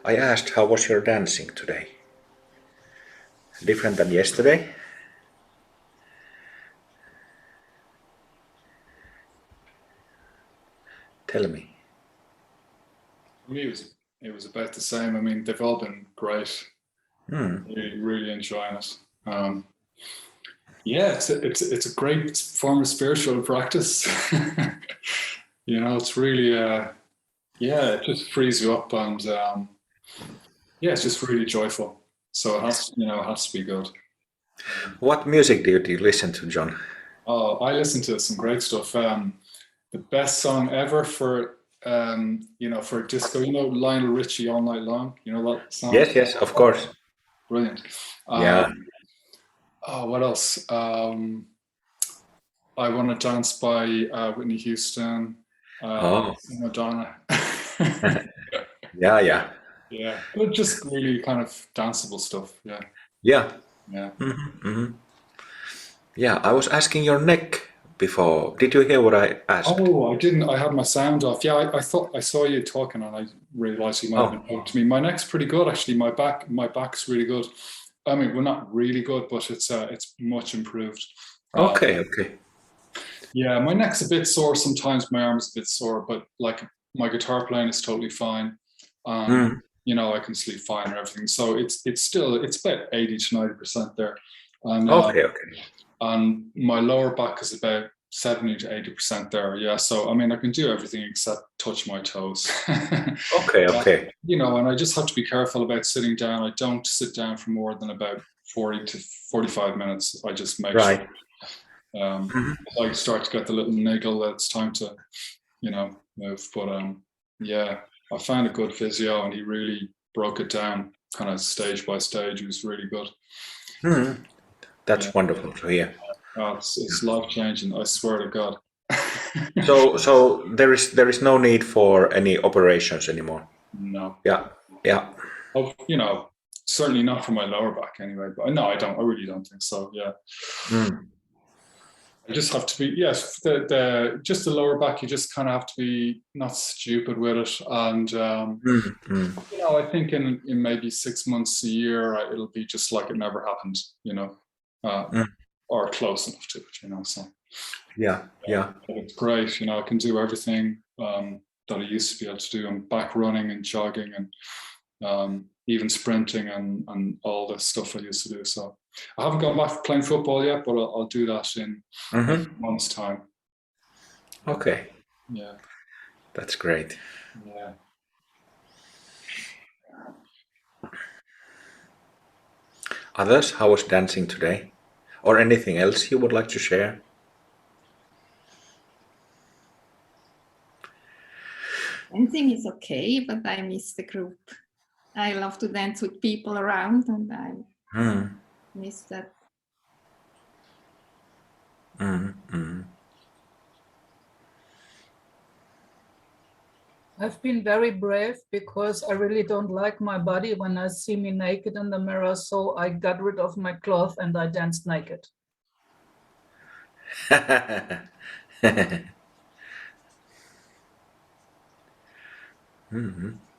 I asked how was your dancing today? Different than yesterday? Tell me. For me, it was about the same. I mean, they've all been great. Hmm. Really enjoying it. Yeah, it's a great form of spiritual practice. It's really yeah, it just frees you up, and yeah, it's just really joyful. So it has to be good. What music do you listen to, John? Oh, I listen to some great stuff. The best song ever for disco. Lionel Richie, All Night Long. You know that song? Yes, yes, of Oh, course. brilliant. Yeah. Oh, what else? I Want to Dance by Whitney Houston, Oh, Madonna. yeah, yeah. Yeah, but just really kind of danceable stuff. Yeah, Yeah. yeah. Yeah, I was asking your neck before. Did you hear what I asked? Oh, I didn't. I had my sound off. Yeah, I thought I saw you talking, and I realized you might have been Oh, talking to me. My neck's pretty good, actually. My back's really good. I mean, well, not really good, but it's much improved. Uh, okay, okay. yeah, my neck's a bit sore sometimes. My arm's a bit sore, but like my guitar playing is totally fine. Um, Mm, I can sleep fine and everything. So it's about 80 to 90% there, and okay, okay. my lower back is about 70 to 80% there. Yeah, so I mean, I can do everything except touch my toes. Okay, okay. And I just have to be careful about sitting down. I don't sit down for more than about 40 to 45 minutes. I just make sure Right. I start to get the little niggle that it's time to, move. But yeah, I found a good physio, and he really broke it down kind of stage by stage. It was really good. Yeah. That's wonderful to hear. Oh, it's life changing. I swear to God. So there is no need for any operations anymore. No. Yeah, yeah. Oh, certainly not for my lower back anyway. But no, I don't. I really don't think so. Yeah. I just have to be, yes, the just the lower back. You just kind of have to be not stupid with it, and I think in maybe 6 months, a year, it'll be just like it never happened. Uh, or close enough to it. So. Yeah, yeah. It's great. I can do everything that I used to be able to do. I'm back running and jogging and even sprinting and all the stuff I used to do. So I haven't gone back to playing football yet, but I'll do that in a month's time. Okay, Yeah, that's great. yeah. Others, how was dancing today? Or anything else you would like to share? Dancing is okay, but I miss the group. I love to dance with people around, and I miss that. I've been very brave because I really don't like my body when I see me naked in the mirror. So I got rid of my clothes and I danced naked.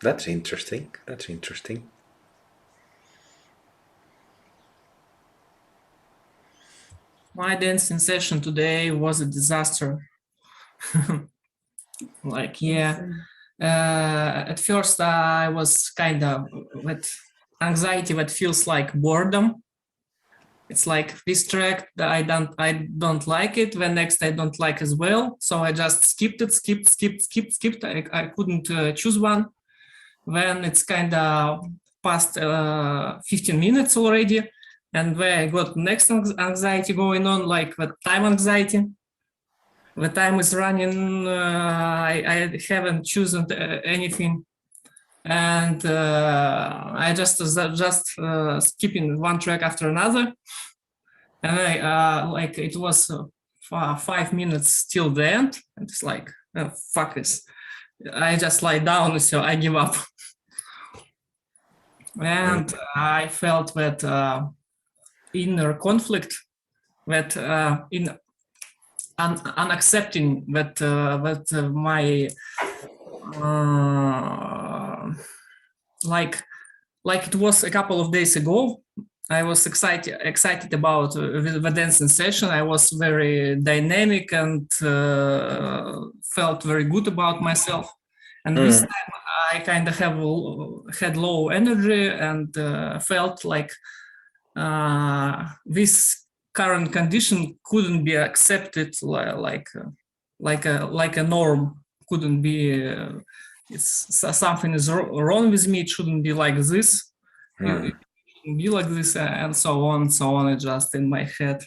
That's interesting. That's interesting. My dancing session today was a disaster. At first I was kind of with anxiety that feels like boredom. It's like this track that I don't like it. The next I don't like as well. So I just skipped it, skipped. I couldn't choose one. Then it's kind of past 15 minutes already. And where I got next anxiety going on, like the time anxiety. The time is running. I haven't chosen anything, and I just skipping one track after another, and I it was 5 minutes till the end. And it's like, oh, fuck this. I just lie down, so I give up. And I felt that inner conflict, that in unaccepting that my like it was a couple of days ago. I was excited about the dancing session. I was very dynamic and felt very good about myself. And this time I kind of had low energy and felt like this current condition couldn't be accepted like a norm. Couldn't be. It's something is wrong with me. It shouldn't be like this. It shouldn't be like this, and so on, and so on. It's just in my head.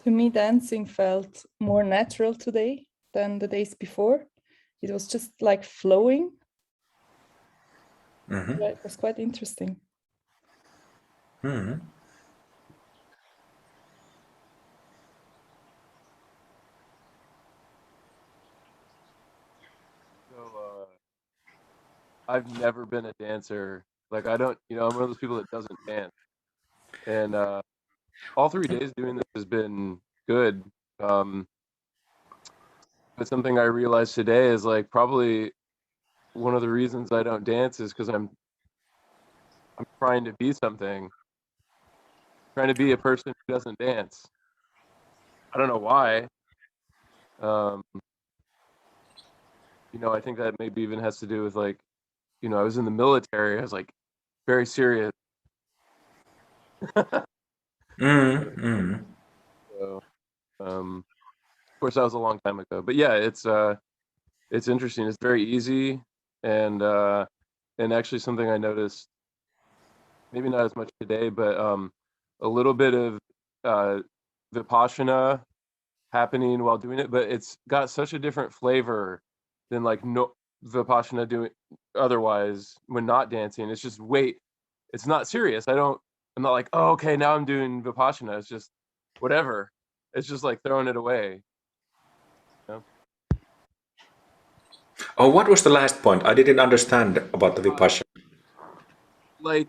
To me, dancing felt more natural today than the days before. It was just like flowing. Yeah, it was quite interesting. So I've never been a dancer. Like I don't, I'm one of those people that doesn't dance. And all 3 days doing this has been good. But something I realized today is like probably one of the reasons I don't dance is because I'm trying to be something, trying to be a person who doesn't dance. I don't know why. I think that maybe even has to do with like, I was in the military. I was like very serious. So, of course, that was a long time ago. But yeah, it's interesting. It's very easy, and actually something I noticed, maybe not as much today, but a little bit of Vipassana happening while doing it, but it's got such a different flavor than like no Vipassana doing otherwise when not dancing. It's just it's not serious. I'm not like, oh, okay, now I'm doing Vipassana. It's just whatever. It's just like throwing it away. Oh, what was the last point? I didn't understand about the Vipassana. Like,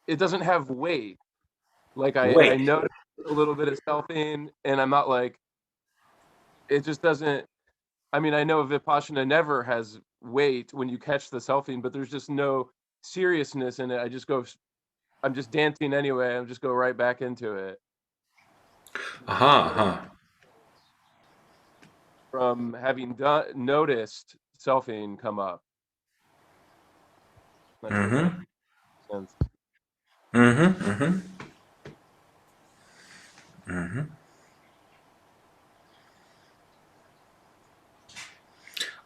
it doesn't have weight. Like I noticed a little bit of selfing, and I'm not like, it just doesn't. I mean, I know Vipassana never has weight when you catch the selfing, but there's just no seriousness in it. I'm just dancing anyway. I'm just go right back into it. From having noticed selfing come up. Sense.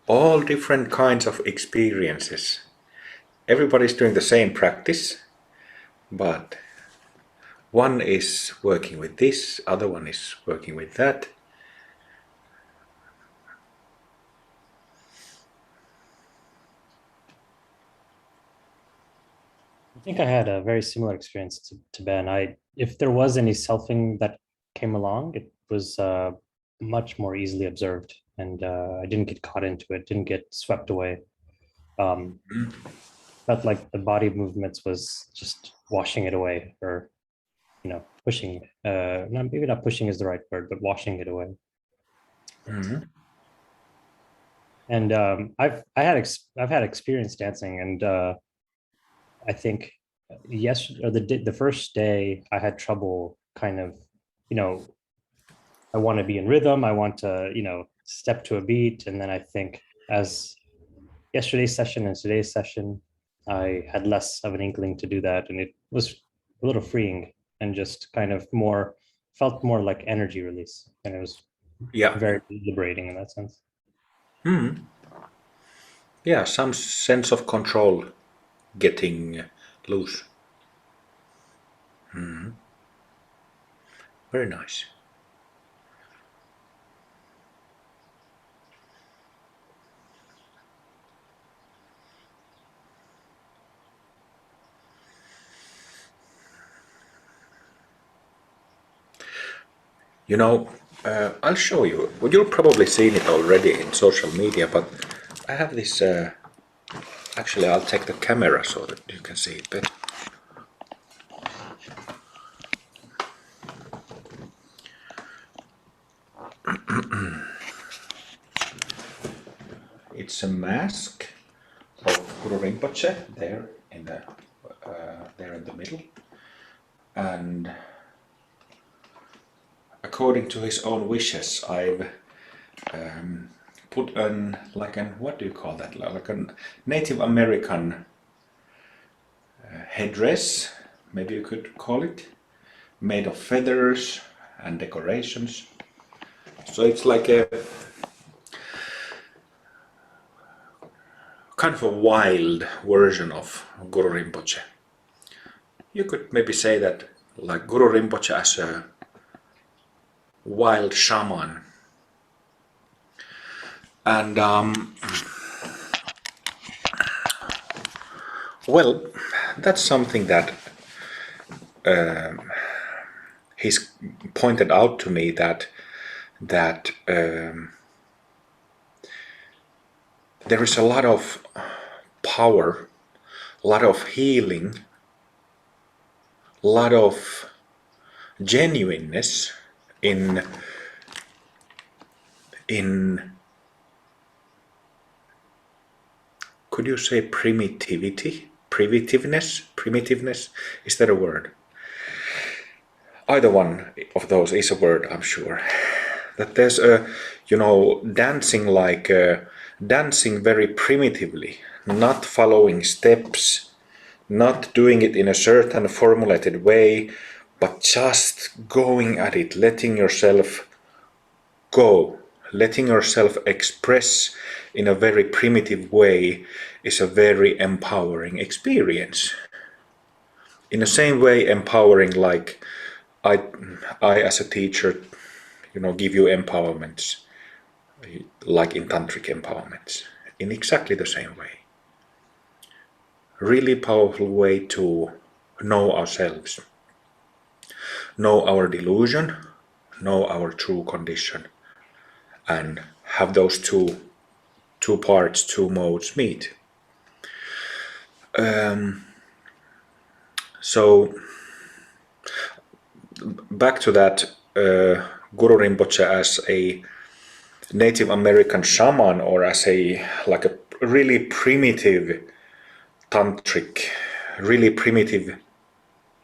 All different kinds of experiences. Everybody's doing the same practice, but one is working with this, other one is working with that. I think I had a very similar experience to Ben. If there was any selfing that came along, it was much more easily observed, and I didn't get caught into it, didn't get swept away. Felt like the body movements was just washing it away, or pushing. Maybe not pushing is the right word, but washing it away. And I've had experience dancing, and I think the first day I had trouble kind of, I want to be in rhythm. I want to, step to a beat. And then I think as yesterday's session and today's session, I had less of an inkling to do that. And it was a little freeing and just kind of felt more like energy release. And it was very liberating in that sense. Yeah, some sense of control getting loose. Very nice. I'll show you. Well, you've probably seen it already in social media, but I have this. Actually, I'll take the camera so that you can see it better. it's a mask of Guru Rinpoche there in the there in the middle, and according to his own wishes, I've put what do you call that? Like a Native American headdress, maybe you could call it, made of feathers and decorations. So it's like a kind of a wild version of Guru Rinpoche. You could maybe say that like Guru Rinpoche as a wild shaman. And well, that's something that he's pointed out to me, that there is a lot of power, a lot of healing, a lot of genuineness in could you say primitiveness, is that a word? Either one of those is a word, I'm sure. That there's a, dancing very primitively, not following steps, not doing it in a certain formulated way, but just going at it, letting yourself go, letting yourself express in a very primitive way is a very empowering experience. In the same way, empowering, like I as a teacher, give you empowerments, like in tantric empowerments, in exactly the same way. Really powerful way to know ourselves, know our delusion, know our true condition, and have those two parts, two modes meet. So back to that, Guru Rinpoche as a Native American shaman, or as a really primitive tantric, really primitive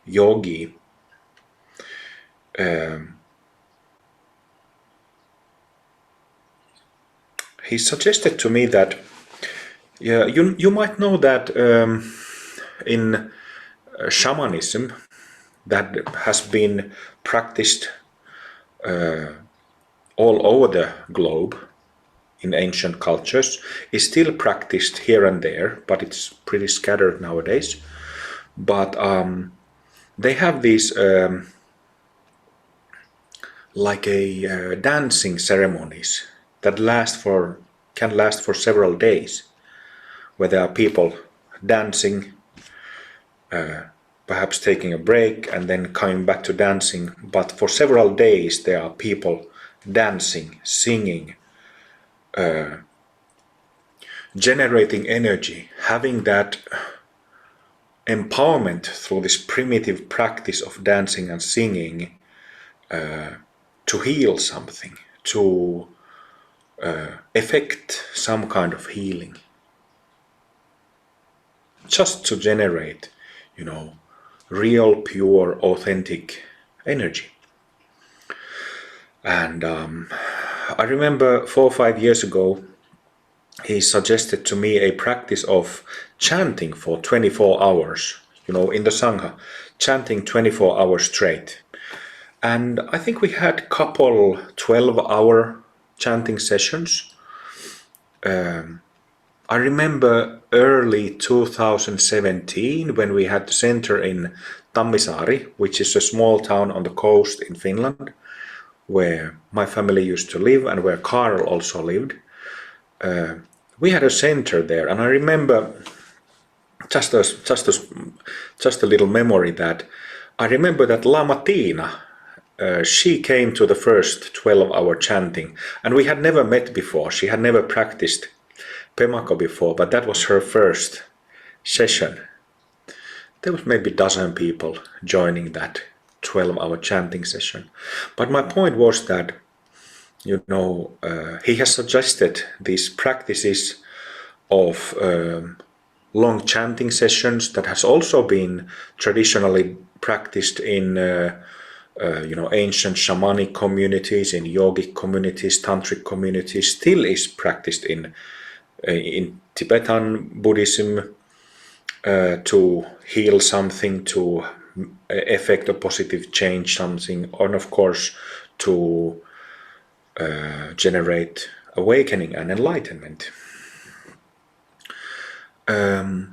yogi. He suggested to me that, you might know that in shamanism, that has been practiced all over the globe in ancient cultures, is still practiced here and there, but it's pretty scattered nowadays. But they have these dancing ceremonies that can last for several days, where there are people dancing, perhaps taking a break and then coming back to dancing. But for several days there are people dancing, singing, generating energy, having that empowerment through this primitive practice of dancing and singing, to heal something, to effect some kind of healing, just to generate, real, pure, authentic energy. And I remember 4 or 5 years ago, he suggested to me a practice of chanting for 24 hours, in the Sangha, chanting 24 hours straight. And I think we had couple 12-hour chanting sessions. I remember early 2017, when we had the center in Tammisaari, which is a small town on the coast in Finland, where my family used to live and where Karl also lived. We had a center there, and I remember just a little memory that I remember that Lama Tina, she came to the first 12-hour chanting, and we had never met before. She had never practiced Pemako before, but that was her first session. There was maybe a dozen people joining that 12-hour chanting session. But my point was that, he has suggested these practices of long chanting sessions that has also been traditionally practiced in ancient shamanic communities, in yogic communities, tantric communities, still is practiced in Tibetan Buddhism to heal something, to effect a positive change, something, and of course to generate awakening and enlightenment. I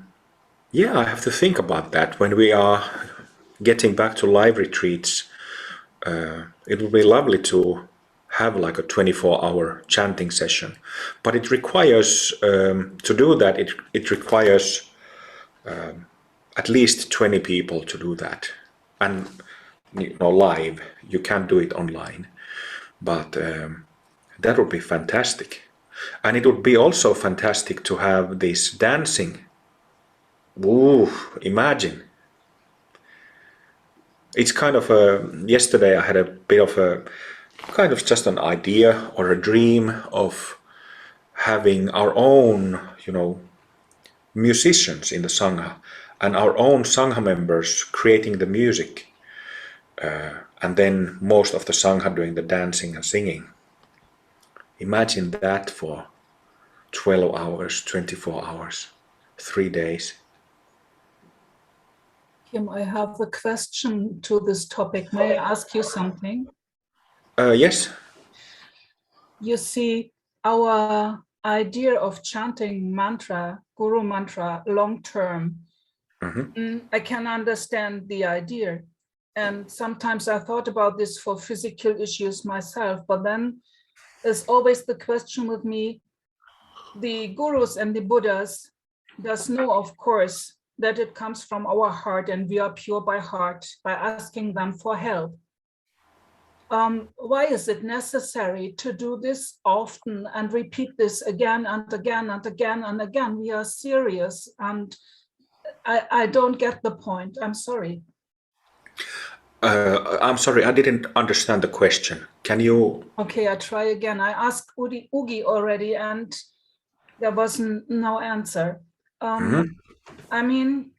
have to think about that when we are getting back to live retreats. It would be lovely to have like a 24-hour chanting session, but it requires to do that. It requires at least 20 people to do that, and live. You can't do it online, but that would be fantastic. And it would be also fantastic to have this dancing. Ooh, imagine. It's kind of yesterday I had a bit of a kind of just an idea or a dream of having our own, musicians in the Sangha and our own Sangha members creating the music, and then most of the Sangha doing the dancing and singing. Imagine that for 12 hours, 24 hours, 3 days. Kim, I have a question to this topic. May I ask you something? Yes. You see, our idea of chanting mantra, Guru mantra, long term, I can understand the idea. And sometimes I thought about this for physical issues myself, but then there's always the question with me, the gurus and the Buddhas does know, of course, that it comes from our heart and we are pure by heart by asking them for help. Why is it necessary to do this often and repeat this again and again and again and again? We are serious, and I don't get the point. I'm sorry. I'm sorry, I didn't understand the question. Can you? Okay, I try again. I asked Ugi already, and there was no answer. I mean,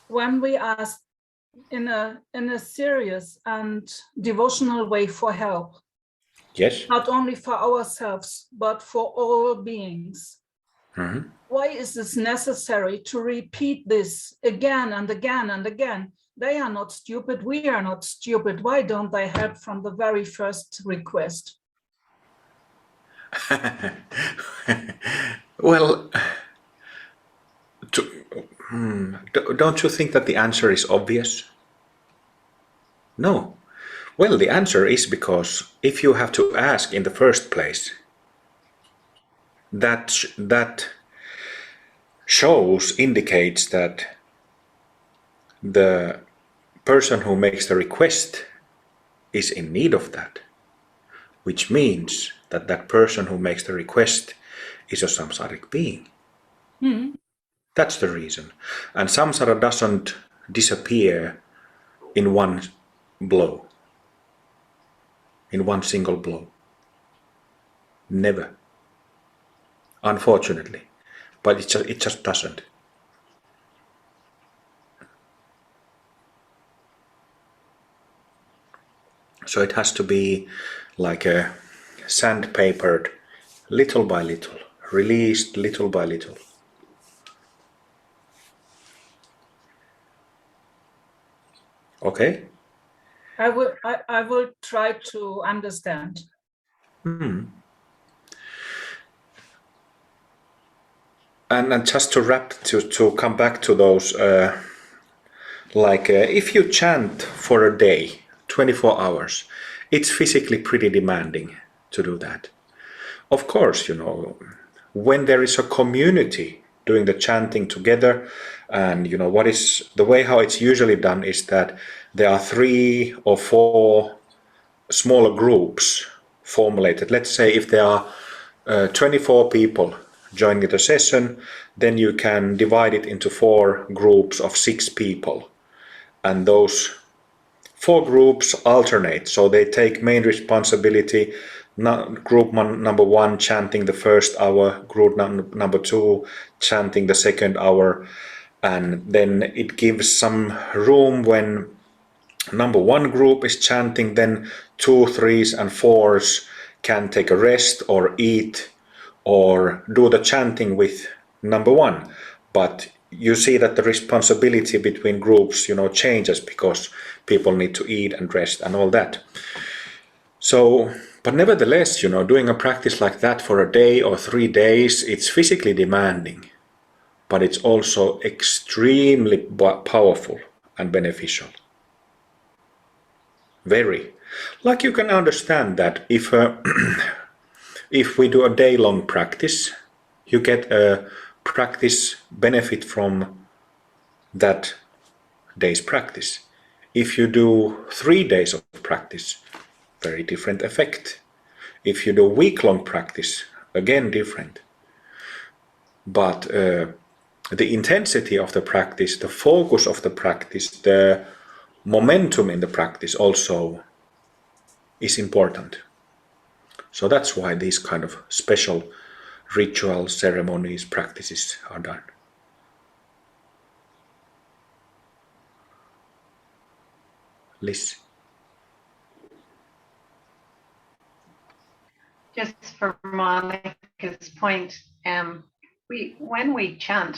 when we ask in a serious and devotional way for help, yes, not only for ourselves but for all beings, why is this necessary to repeat this again and again and again? They are not stupid, we are not stupid. Why don't they help from the very first request? Well, don't you think that the answer is obvious? No. Well, the answer is because if you have to ask in the first place, that indicates that the person who makes the request is in need of that, which means that that person who makes the request is a samsaric being. That's the reason. And samsara doesn't disappear in one blow, in one single blow. Never. Unfortunately. But it just doesn't. So it has to be like a sandpapered, little by little, released little by little. Okay? I will try to understand. And just to to come back to those, if you chant for a day, 24 hours, it's physically pretty demanding to do that. Of course, when there is a community doing the chanting together, and what is the way how it's usually done is that there are 3 or 4 smaller groups formulated. Let's say if there are 24 people joining the session, then you can divide it into 4 groups of 6 people, and those 4 groups alternate, so they take main responsibility group number 1 chanting the first hour, group number 2 chanting the second hour, and then it gives some room when number 1 group is chanting, then 2, 3s and 4s can take a rest or eat or do the chanting with number 1. But you see that the responsibility between groups, changes because people need to eat and rest and all that. So, but nevertheless, doing a practice like that for a day or 3 days, it's physically demanding, but it's also extremely powerful and beneficial. Very. Like you can understand that if we do a day-long practice, you get a practice benefit from that day's practice. If you do 3 days of practice, very different effect. If you do week-long practice, again different. But the intensity of the practice, the focus of the practice, the momentum in the practice also is important. So that's why these kind of special rituals, ceremonies, practices are done. Liz. Just for Monica's point, when we chant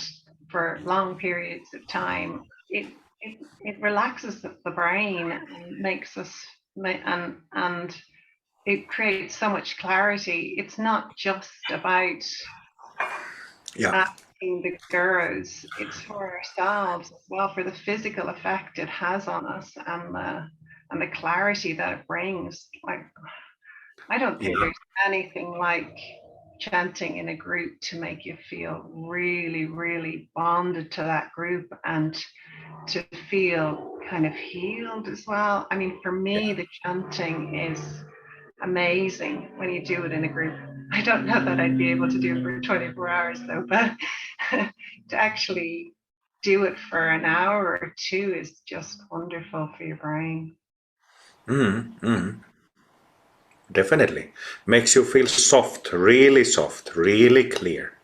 for long periods of time, it relaxes the brain and makes us and it creates so much clarity. It's not just about asking the gurus, it's for ourselves as well, for the physical effect it has on us and the clarity that it brings. Like, I don't think there's anything like chanting in a group to make you feel really, really bonded to that group and to feel kind of healed as well. I mean, for me, the chanting is amazing when you do it in a group. I don't know that I'd be able to do it for 24 hours though, but to actually do it for an hour or 2 is just wonderful for your brain. Definitely. Makes you feel soft, really clear.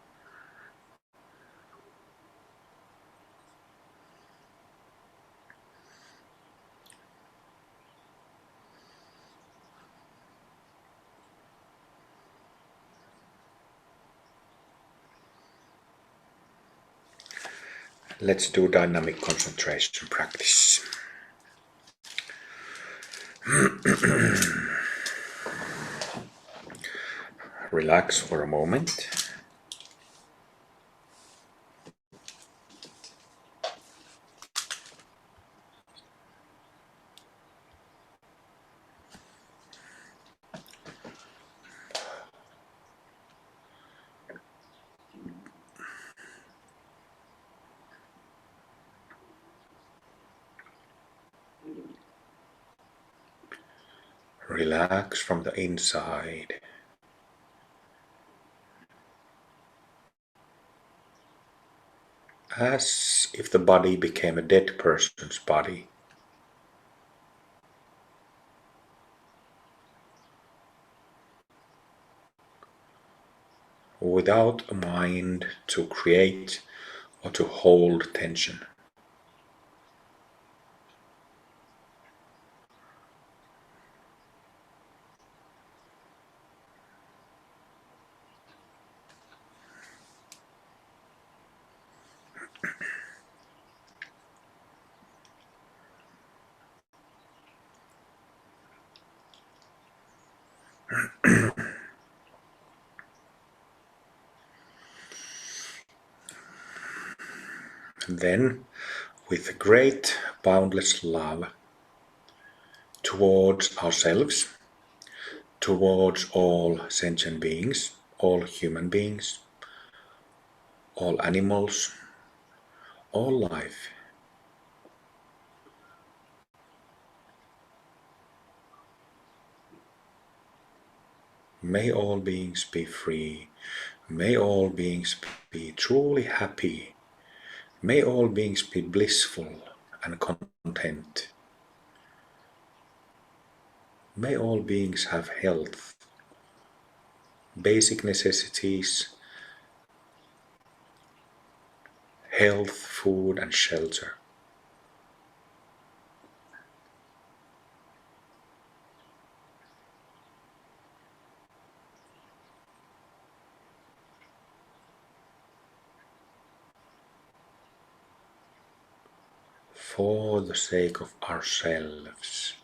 Let's do dynamic concentration practice. Relax for a moment. Relax from the inside. As if the body became a dead person's body. Without a mind to create or to hold tension. Then, with great boundless love towards ourselves, towards all sentient beings, all human beings, all animals, all life, may all beings be free, may all beings be truly happy, may all beings be blissful and content. May all beings have health, basic necessities, health, food, and shelter. For the sake of ourselves.